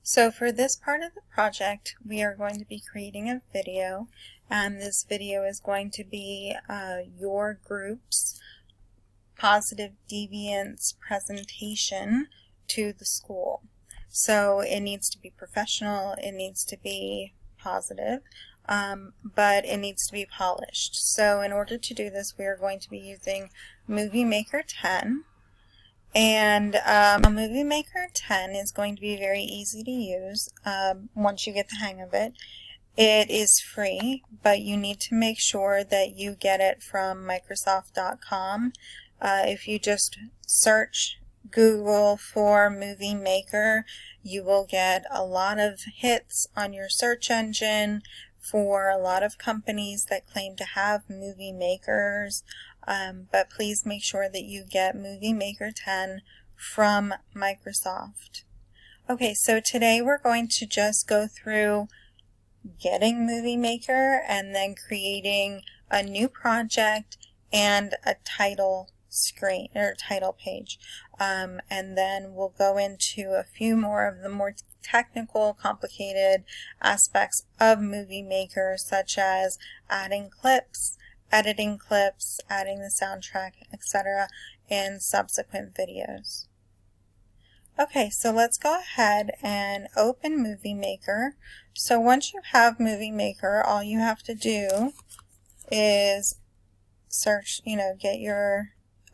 So for this part of the project, we are going to be creating a video, and this video is going to be your group's positive deviance presentation to the school. So it needs to be professional, it needs to be positive, but it needs to be polished. So in order to do this, we are going to be using Movie Maker 10. And Movie Maker 10 is going to be very easy to use once you get the hang of it. It is free, but you need to make sure that you get it from Microsoft.com. If you just search Google for Movie Maker, you will get a lot of hits on your search engine for a lot of companies that claim to have movie makers. But please make sure that you get Movie Maker 10 from Microsoft. Okay, so today we're going to just go through getting Movie Maker and then creating a new project and a title screen or title page. And then we'll go into a few more of the more technical, complicated aspects of Movie Maker, such as adding clips, editing clips, adding the soundtrack, etc. in subsequent videos. Okay, so let's go ahead and open Movie Maker. So once you have Movie Maker, all you have to do is search,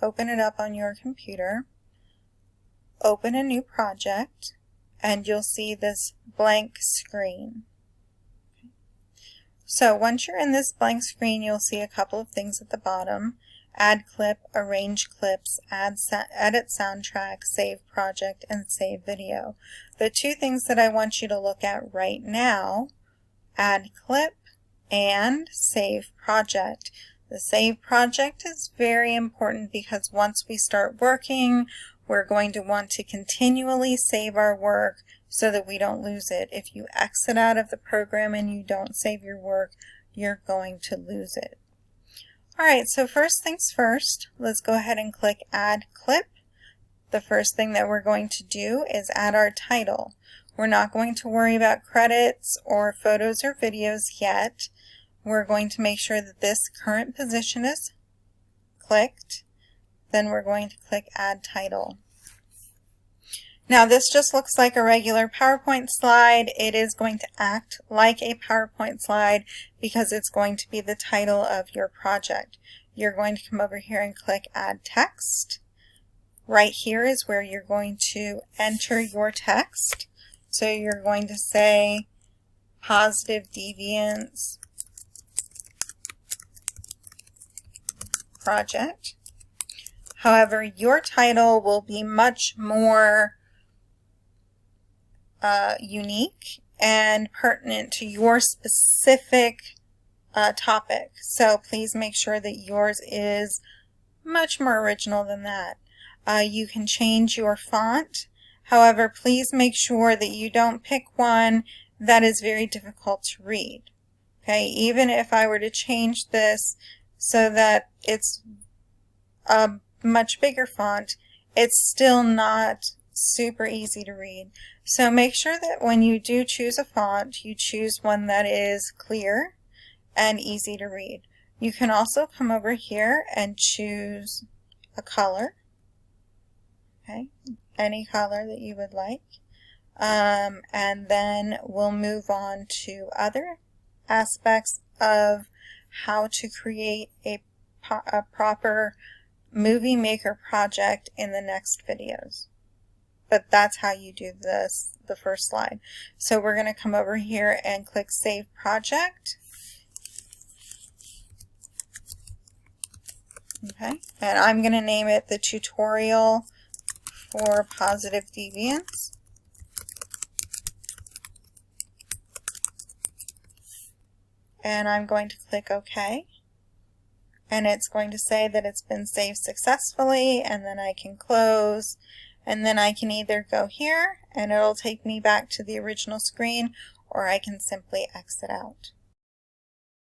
open it up on your computer, open a new project, and you'll see this blank screen. So once you're in this blank screen, you'll see a couple of things at the bottom. Add clip, arrange clips, edit soundtrack, save project, and save video. The two things that I want you to look at right now, add clip and save project. The save project is very important because once we start working, we're going to want to continually save our work so that we don't lose it. If you exit out of the program and you don't save your work, you're going to lose it. Alright, so first things first, let's go ahead and click Add Clip. The first thing that we're going to do is add our title. We're not going to worry about credits or photos or videos yet. We're going to make sure that this current position is clicked. Then we're going to click Add Title. Now this just looks like a regular PowerPoint slide. It is going to act like a PowerPoint slide because it's going to be the title of your project. You're going to come over here and click Add Text. Right here is where you're going to enter your text. So you're going to say Positive Deviance Project. However, your title will be much more unique and pertinent to your specific topic. So please make sure that yours is much more original than that. You can change your font. However, please make sure that you don't pick one that is very difficult to read. Okay, even if I were to change this so that it's a much bigger font, it's still not super easy to read. So make sure that when you do choose a font, you choose one that is clear and easy to read. You can also come over here and choose a color, okay, any color that you would like, and then we'll move on to other aspects of how to create a proper Movie Maker project in the next videos. But that's how you do this, the first slide. So we're going to come over here and click Save Project. Okay, and I'm going to name it the Tutorial for Positive Deviance. And I'm going to click OK. And it's going to say that it's been saved successfully, and then I can close. And then I can either go here and it'll take me back to the original screen, or I can simply exit out.